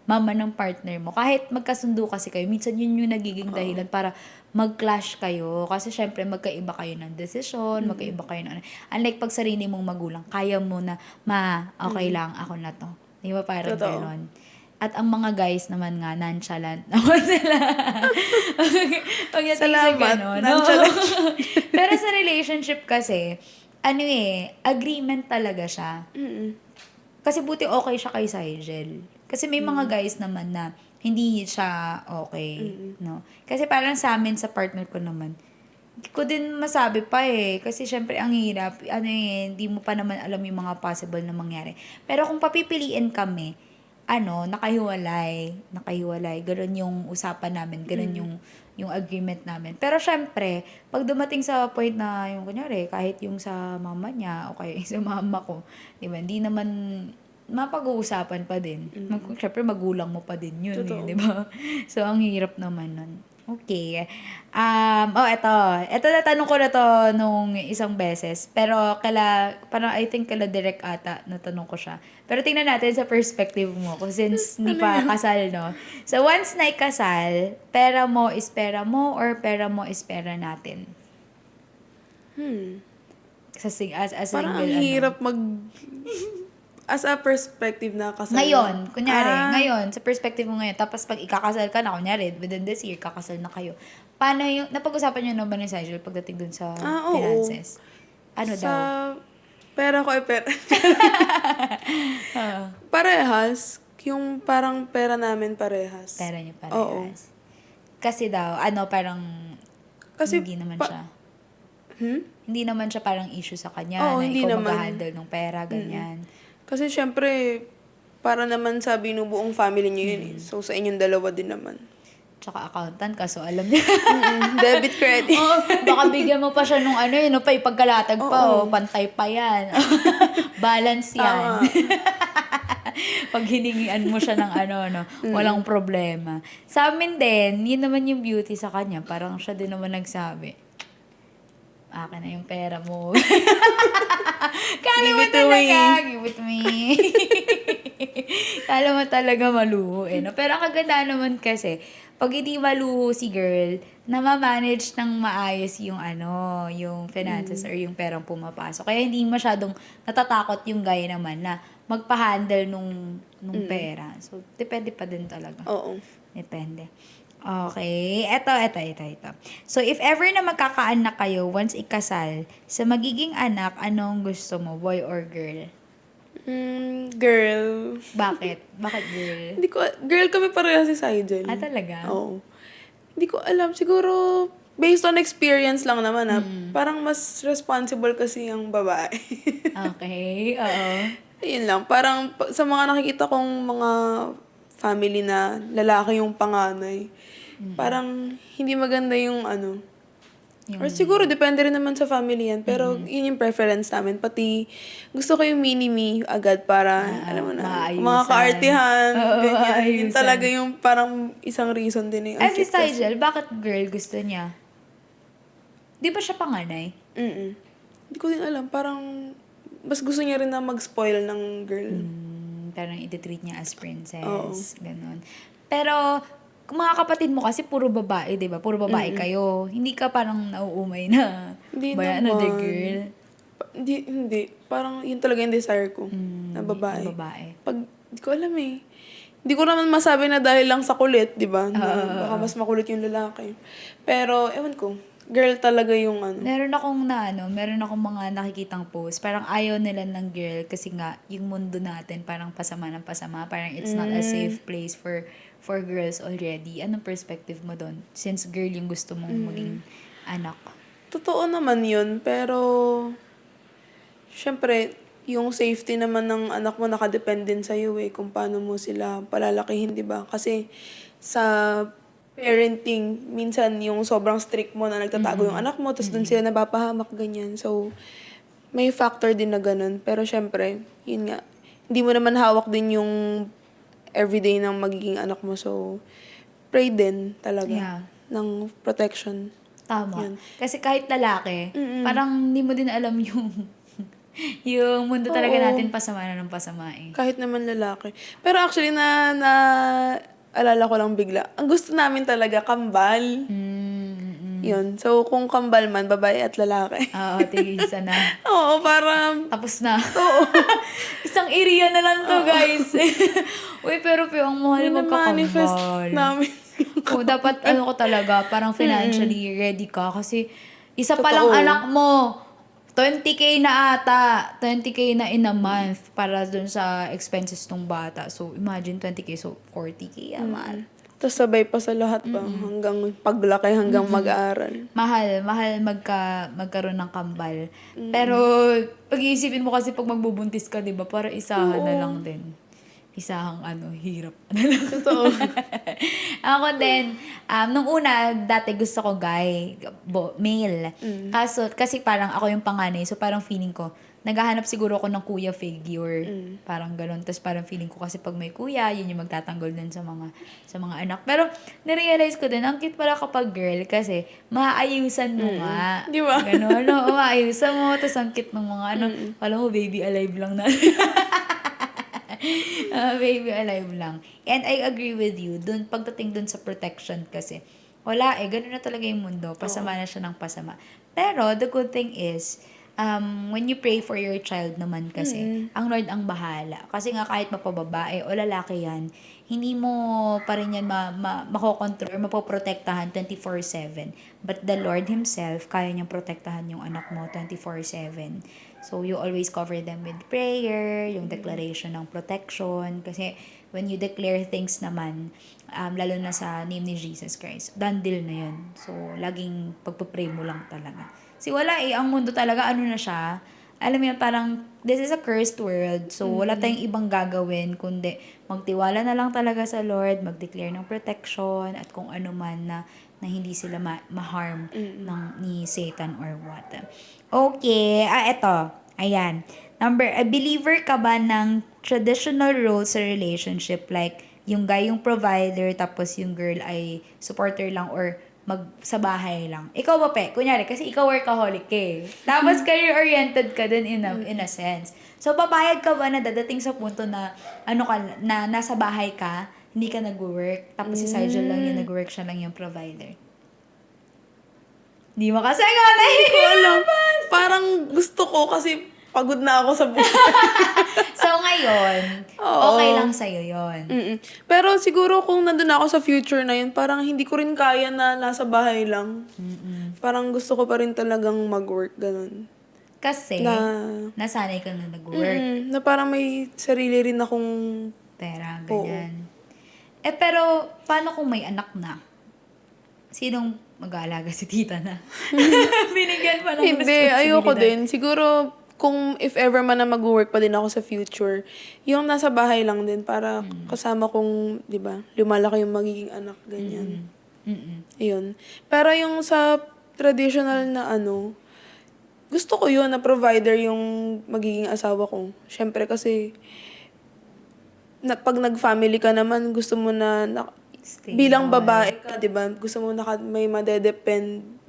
mama ng partner mo, kahit magkasundo kasi kayo, minsan yun yung nagiging dahilan para mag-clash kayo. Kasi syempre, magkaiba kayo ng desisyon, magkaiba kayo ng unlike pag sarili mong magulang, kaya mo na, okay lang, ako na to. Di ba, parang Totoo. ganon. At ang mga guys naman nga, nonchalant naman sila. Pagdating sa Salamat, ganon. nonchalant. Pero sa relationship kasi, agreement talaga siya. Kasi buti okay siya kay Sigel. Kasi may mga guys naman na hindi siya okay. No? Kasi parang sa amin, sa partner ko naman, hindi ko din masabi pa eh. Kasi syempre, ang hirap. Hindi mo pa naman alam yung mga possible na mangyari. Pero kung papipiliin kami, nakahiwalay. Ganun yung usapan namin. Ganun yung agreement namin. Pero syempre, pag dumating sa point na yung kunyari, kahit yung sa mama niya o kaya yung sa mama ko, di ba, hindi naman mapag-uusapan pa din. Syempre, magulang mo pa din yun. Totoo. Di ba? So, ang hirap naman nun. Okay. Eto. Eto natanong ko na to nung isang beses. Pero parang I think kala direct ata natanong ko siya. Pero tingnan natin sa perspective mo. Kung since hindi pa kasal, no? So, once na ikasal, pera mo is pera mo or pera mo is pera natin? As Parang single, ang hirap as a perspective na kasal. Ngayon, kunyari, ngayon, sa perspective mo ngayon, tapos pag ikakasal ka na, kunyari, within this year, kakasal na kayo. Paano napag-usapan nyo naman ni Sigel pagdating dun sa Oo. finances? Ano Sa daw? pera ko ay pera. Parehas. Yung parang pera namin parehas. Pera nyo parehas. Oo. Kasi daw, parang Kasi hindi naman siya. Hindi naman siya parang issue sa kanya Oo, na hindi ikaw naman. mag-handle ng pera, ganyan. Kasi syempre, para naman sa binubuong family niyo yun eh. So, sa inyong dalawa din naman. Tsaka accountant ka, so alam niya. Debit, credit. Baka bigyan mo pa siya nung pagkalatag pa, pantay pa yan. Balance yan. Pag hiningian mo siya ng walang problema. Sa amin din, yun naman yung beauty sa kanya. Parang siya din naman nagsabi, akin na yung pera mo. Kala mo talaga, give it to me. Kala mo talaga maluho no? Pero ang kaganda naman kasi, pag hindi maluho si girl, namamanage ng maayos yung yung finances or yung perang pumapasok. Kaya hindi masyadong natatakot yung guy naman na magpa-handle nung pera. So, depende pa din talaga. Oo. Depende. Okay. Ito. So, if ever na magkakaanak kayo once ikasal, sa magiging anak, anong gusto mo? Boy or girl? Girl. Bakit? Bakit girl? Girl kami parehas si Sigel. Talaga? Oo. Hindi ko alam. Siguro, based on experience lang naman parang mas responsible kasi ang babae. Okay. Oo. Ayun lang. Parang sa mga nakikita kong mga family na lalaki yung panganay, parang hindi maganda yung Or siguro, depende rin naman sa family yan. Pero yun yung preference namin. Pati, gusto ko yung mini-me agad para, alam mo na, maayusan. mga kaartihan, Oo, ganyan. Yun maayusan. talaga yung parang isang reason din eh. Ay, si Sigel, bakit girl gusto niya? Di ba siya panganay? Hindi ko din alam. Parang, mas gusto niya rin na mag-spoil ng girl. Parang i-treat niya as princess. Ganon. Pero, kung mga kapatid mo kasi puro babae, di ba? Puro babae kayo. Hindi ka parang nauumay na, Hindi ano, the naman. girl? Hindi. Parang yun talaga yung desire ko. Na babae. Na babae. Hindi ko alam eh. Hindi ko naman masabi na dahil lang sa kulit, di ba? Na baka mas makulit yung lalaki. Pero, ewan ko. Girl talaga yung ano. Meron akong mga nakikitang post. Parang ayaw nila ng girl kasi nga, yung mundo natin parang pasama ng pasama. Parang it's not a safe place for girls already. Anong perspective mo doon? Since girl yung gusto mong maging anak. Totoo naman yun, pero syempre, yung safety naman ng anak mo nakadepende din sa'yo eh, kung paano mo sila palalakihin, di ba? Kasi sa parenting, minsan yung sobrang strict mo na nagtatago yung anak mo, tapos dun sila napapahamak, ganyan. So, may factor din na ganun. Pero syempre, yun nga, hindi mo naman hawak din yung everyday ng magiging anak mo. So, pray din talaga ng protection. Tama. Kasi kahit lalaki, parang hindi mo din alam yung yung mundo talaga natin pasama na ng pasama eh. Kahit naman lalaki. Pero actually, alala ko lang bigla. Ang gusto namin talaga, kambal. Yun. So, kung kambal man, babae at lalaki. Oo, tigisa na. Oo, para... Tapos na. Oo. Isang area na lang to, guys. Uy, pero ang mahal manifest magkakambal. namin. Dapat ko talaga, parang financially ready ka. Kasi, isa pa lang anak mo, 20K na ata. 20K na in a month para dun sa expenses ng bata. So, imagine 20K. So, 40K a month. Tapos sabay pa sa lahat ba? Hanggang paglaki, hanggang mag-aaral. Mahal magkaroon ng kambal. Pero, pag-iisipin mo kasi pag magbubuntis ka, di ba? Para isahan na lang din. Isahang hirap na lang. Totoo. Ako din, nung una, dati gusto ko male. Kasi parang ako yung panganay, so parang feeling ko, naghahanap siguro ako ng kuya figure. Parang ganun. Tapos parang feeling ko kasi pag may kuya, yun yung magtatanggol din sa mga anak. Pero, narealize ko din, ang cute pala kapag girl kasi maaayusan mo nga. Di ba? Ganun, maaayusan mo. Tapos ang cute ng mga alam mo, baby alive lang na. Baby alive lang. And I agree with you. Pagdating dun sa protection kasi, wala ganun na talaga yung mundo. Pasama na siya ng pasama. Pero, the good thing is, when you pray for your child naman kasi, ang Lord ang bahala. Kasi nga kahit mapababae o lalaki yan, hindi mo pa rin yan makokontrol or mapoprotektahan 24/7. But the Lord Himself, kaya niyang protektahan yung anak mo 24/7. So, you always cover them with prayer, yung declaration ng protection. Kasi, when you declare things naman, lalo na sa name ni Jesus Christ, done deal na yun. So, laging pagpapray mo lang talaga. Kasi wala ang mundo talaga, na siya, alam mo yun, parang, this is a cursed world. So, wala tayong ibang gagawin, kundi magtiwala na lang talaga sa Lord, mag-declare ng protection, at kung ano man na hindi sila ma-harm ni Satan or what. Okay, eto. Ayan. Believer ka ba ng traditional roles sa relationship? Like, yung guy yung provider, tapos yung girl ay supporter lang or sa bahay lang. Ikaw ba, Pe? Kunyari, kasi ikaw workaholic eh. Tapos career-oriented ka din in a sense. So, papayag ka ba na dadating sa punto na, na nasa bahay ka, hindi ka nag-work, tapos si Sigel lang yung nag-work, siya lang yung provider? Di mo kasi Hindi ko alam. Parang gusto ko kasi pagod na ako sa buhay. So, ngayon, okay lang sa'yo yun. Pero siguro kung nandun ako sa future na yun, parang hindi ko rin kaya na nasa bahay lang. Parang gusto ko pa rin talagang mag-work, ganun. Kasi, nasanay ka na nag-work. Na parang may sarili rin akong pera, ganyan. Pero, paano kung may anak na? Sinong mag-aalaga si tita na? Binigyan pa ng Hindi, ayoko din. Siguro, kung if ever man na mag-work pa din ako sa future, yung nasa bahay lang din para kasama kong, di ba, lumalaki yung magiging anak, ganyan. Ayun. Pero yung sa traditional na gusto ko yun na provider yung magiging asawa ko. Siyempre kasi, pag nag-family ka naman, gusto mo bilang babae ka, di ba? Gusto mo may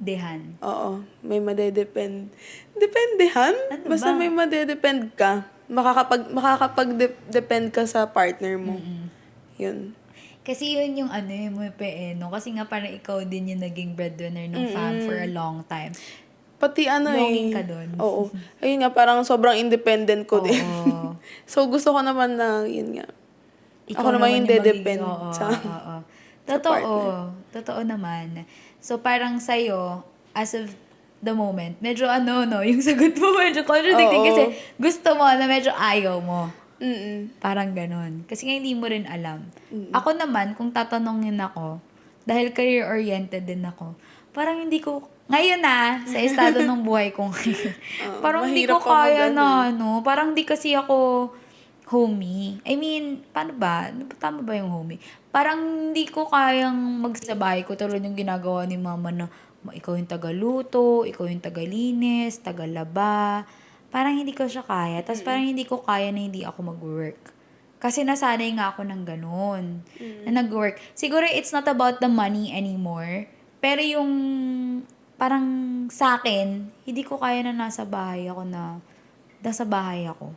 Dehan. Oo, may Dependehan? Ano Basta ba? may madedepend ka. Makakapag-depend ka sa partner mo. Yun. Kasi yun yung mo no? Kasi nga parang ikaw din yung naging breadwinner ng fam for a long time. Pati Longing ka dun. Oo. Ayun nga, parang sobrang independent ko din. Oo. So, gusto ko naman na, yun nga. Ikaw Ako naman yung magiging- dedepend Oo, sa oo. Totoo. partner. Totoo naman. So, parang sa'yo, as of the moment, medyo yung sagot mo medyo contradicting Oo. kasi gusto mo na medyo ayaw mo. Mm-mm. Parang ganun. Kasi nga hindi mo rin alam. Ako naman, kung tatanungin ako, dahil career-oriented din ako, parang hindi ko, ngayon sa estado ng buhay ko ngayon, parang hindi ko mahirap pa kaya mag-ano. parang hindi kasi ako homey. I mean, paano ba? Tama ba yung homey? Parang hindi ko kayang magsabay ko tulad yung ginagawa ni mama na ikaw yung tagaluto, ikaw yung tagalinis, tagalaba. Parang hindi ko siya kaya. Tapos parang hindi ko kaya na hindi ako mag-work. Kasi nasanay nga ako ng ganun. Na nag-work. Siguro it's not about the money anymore. Pero yung parang sa akin, hindi ko kaya na nasa bahay ako.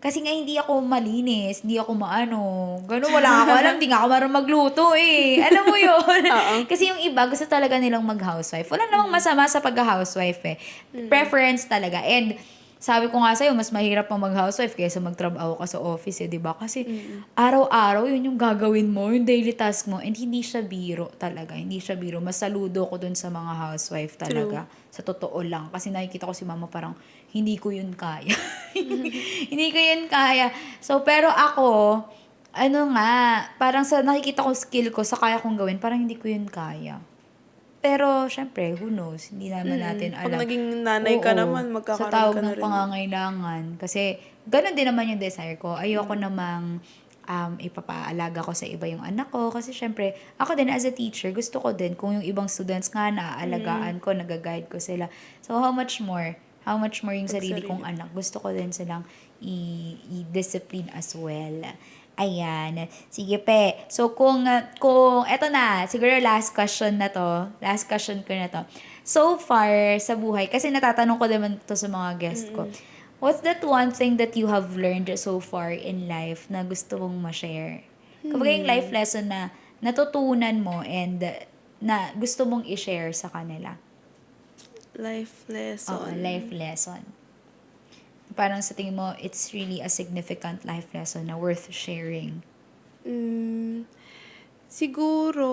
Kasi nga hindi ako malinis, hindi ako gano'n, wala ako alam, hindi nga ako marunong magluto eh. Alam mo yun? Kasi yung iba, gusto talaga nilang mag-housewife. Wala namang masama sa pag-housewife eh. Preference talaga. And sabi ko nga sa'yo, mas mahirap pa mag-housewife kaysa magtrabaho ka sa office eh, di ba? Kasi araw-araw, yun yung gagawin mo, yung daily task mo. And hindi siya biro talaga. Hindi siya biro. Mas saludo ko dun sa mga housewife talaga. Sa totoo lang. Kasi nakikita ko si mama parang, hindi ko yun kaya. Hindi ko yun kaya. So, pero ako, parang sa nakikita ko skill ko, sa kaya kong gawin, parang hindi ko yun kaya. Pero, syempre, who knows? Hindi naman natin alam. Pag naging nanay ka naman, Sa magkakaroon tawag ka na ng rin. pangangailangan. Kasi, ganun din naman yung desire ko. Ayoko namang ipapaalaga ko sa iba yung anak ko. Kasi, syempre, ako din as a teacher, gusto ko din kung yung ibang students nga naaalagaan ko, nag-guide ko sila. So, how much more yung sarili kong anak. Gusto ko din silang i-discipline as well. Ayan. Sige, Pe. So, kung eto na, siguro last question ko na to. So far, sa buhay, kasi natatanong ko naman to sa mga guest ko, what's that one thing that you have learned so far in life na gusto mong ma-share? Kapag yung life lesson na natutunan mo and na gusto mong i-share sa kanila. Life lesson. Oo, life lesson. Parang sa tingin mo, it's really a significant life lesson na worth sharing. Siguro,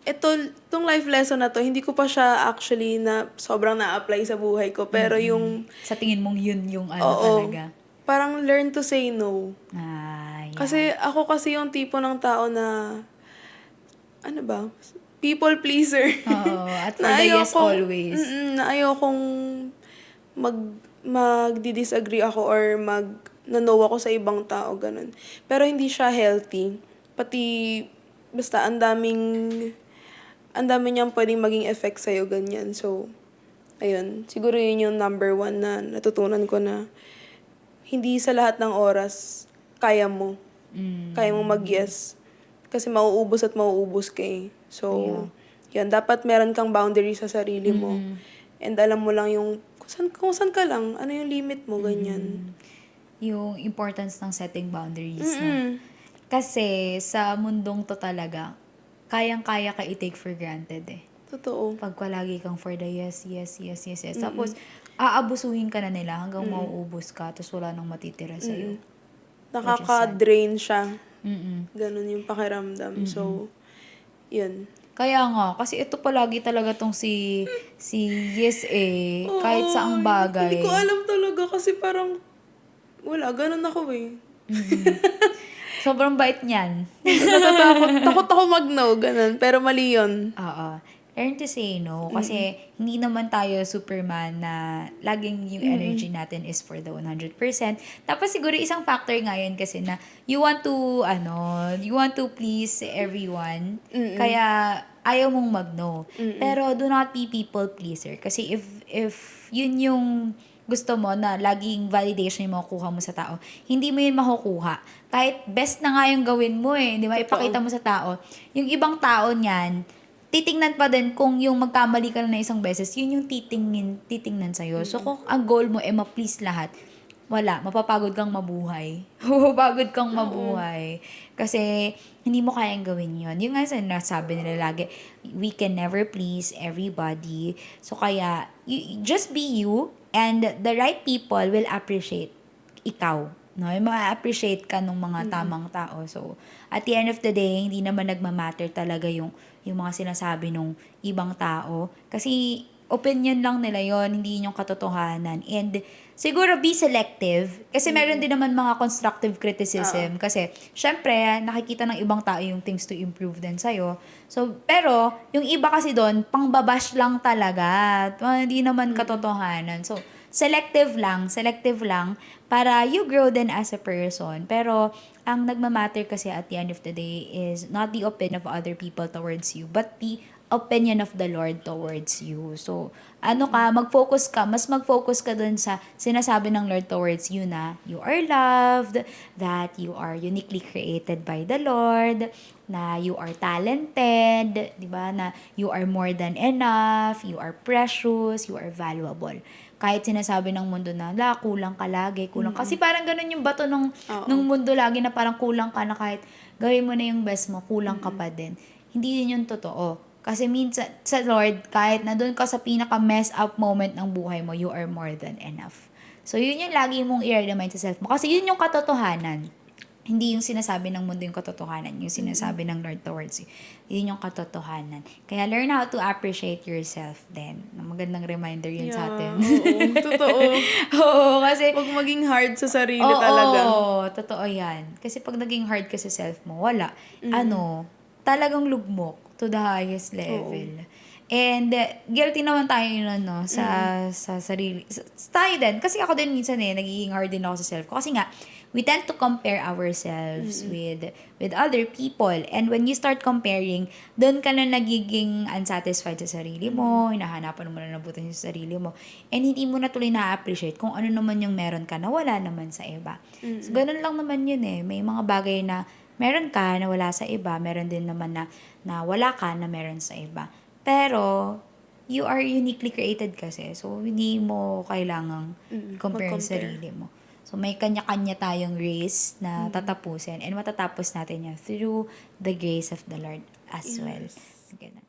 itong life lesson na to, hindi ko pa siya actually na sobrang na-apply sa buhay ko. Pero yung, Sa tingin mong yun yung oo, talaga. parang learn to say no. Yeah. Kasi ako kasi yung tipo ng tao na, people pleaser. Oo, at for the yes always. Na ayokong magdi-disagree ako or no ako sa ibang tao, ganun. Pero hindi siya healthy. Pati, basta ang dami niyang pwedeng maging effect sa'yo, ganyan. So, ayun. Siguro yun yung number 1 na natutunan ko na hindi sa lahat ng oras kaya mo. Kaya mo mag-yes. Kasi mauubos ka eh. So, yan. Dapat meron kang boundary sa sarili mo. And alam mo lang yung kung saan ka lang, ano yung limit mo, ganyan. Yung importance ng setting boundaries. No? Kasi sa mundong to talaga, kayang-kaya ka i-take for granted eh. Totoo. Pag palagi kang for the yes. Tapos, aabusuhin ka na nila hanggang mauubos ka, tapos wala nang matitira sa'yo. Nakaka-drain siya. Ganun yung pakiramdam. So, yun. Kaya nga, kasi ito palagi talaga tong si yes eh, kahit saang bagay. Hindi ko alam talaga kasi parang, wala, ganun ako eh. Sobrang bait niyan. Takot ako mag-no, ganun. Pero mali yun. Oo. learn to say no. Kasi hindi naman tayo Superman na laging yung energy natin is for the 100%. Tapos siguro isang factor nga yun kasi na you want to please everyone. Kaya ayaw mong mag-no. Pero do not be people pleaser. Kasi if yun yung gusto mo na laging validation yung makukuha mo sa tao, hindi mo yun makukuha. Kahit best na nga yung gawin mo di ba? Ipakita mo sa tao. Yung ibang tao niyan, titingnan pa din kung yung magkamali ka na isang beses, yun yung titingnan sa'yo. So, kung ang goal mo ma-please lahat, wala, mapapagod kang mabuhay. Mapapagod kang mabuhay. Kasi, hindi mo kayang gawin yun. Yung nga sinasabi nila lagi, we can never please everybody. So, kaya, just be you, and the right people will appreciate ikaw. No? Ma-appreciate ka ng mga tamang tao. So, at the end of the day, hindi naman nagmamatter talaga yung mga sinasabi ng ibang tao. Kasi, opinion lang nila yon, hindi yun yung katotohanan. And, siguro be selective. Kasi meron din naman mga constructive criticism. Kasi, syempre, nakikita ng ibang tao yung things to improve din sa'yo. So, pero, yung iba kasi doon, pangbabash lang talaga. Hindi naman katotohanan. So, selective lang para you grow din as a person. Pero, ang nagmamatter kasi at the end of the day is not the opinion of other people towards you, but the opinion of the Lord towards you. So, mas mag-focus ka dun sa sinasabi ng Lord towards you na you are loved, that you are uniquely created by the Lord, na you are talented, di ba? Na you are more than enough, you are precious, you are valuable. Kahit sinasabi ng mundo na, kulang ka lagi, kulang. Kasi parang ganun yung bato ng mundo lagi na parang kulang ka na kahit gawin mo na yung best mo, kulang ka pa din. Hindi yun yung totoo. Kasi minsan, sa Lord, kahit na doon ka sa pinaka-mess up moment ng buhay mo, you are more than enough. So, yun yung lagi mong i-remind sa self mo. Kasi yun yung katotohanan. Hindi yung sinasabi ng mundo yung katotohanan. Yung sinasabi ng Lord towards you. Yun yung katotohanan. Kaya learn how to appreciate yourself then. Magandang reminder yun sa atin. Oo, totoo. Oo, kasi... Huwag maging hard sa sarili talaga. Oo, totoo yan. Kasi pag naging hard ka sa self mo, wala. Talagang lugmok to the highest level. And guilty naman tayo nun, no, sa sarili. Tayo din. Kasi ako din minsan nagiging hard din ako sa self ko. Kasi nga, we tend to compare ourselves with other people. And when you start comparing, doon ka na nagiging unsatisfied sa sarili mo, hinahanapan mo na nabutan sa sarili mo, and hindi mo na tuloy na-appreciate kung ano naman yung meron ka na wala naman sa iba. So, ganun lang naman yun May mga bagay na meron ka na wala sa iba, meron din naman na wala ka na meron sa iba. Pero, you are uniquely created kasi. So, hindi mo kailangang compare sa sarili mo. So, may kanya-kanya tayong race na tatapusin. And matatapos natin yan through the grace of the Lord as well. Ganun.